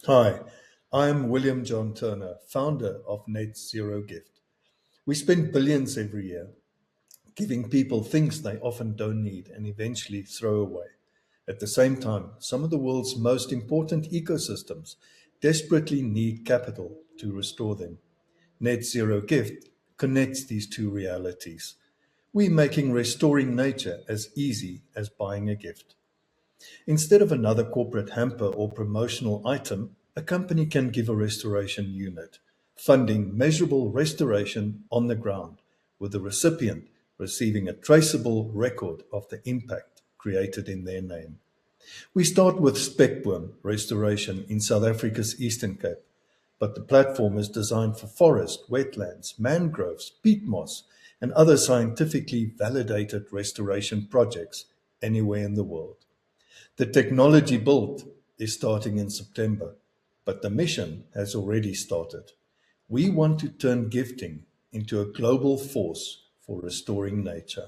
Hi, I'm William John Turner, founder of Net Zero Gift. We spend billions every year giving people things they often don't need and eventually throw away. At the same time, some of the world's most important ecosystems desperately need capital to restore them. Net Zero Gift connects these two realities. We're making restoring nature as easy as buying a gift. Instead of another corporate hamper or promotional item, a company can give a restoration unit, funding measurable restoration on the ground, with the recipient receiving a traceable record of the impact created in their name. We start with spekboom restoration in South Africa's Eastern Cape, but the platform is designed for forest, wetlands, mangroves, peat moss, and other scientifically validated restoration projects anywhere in the world. The technology built is starting in September, but the mission has already started. We want to turn gifting into a global force for restoring nature.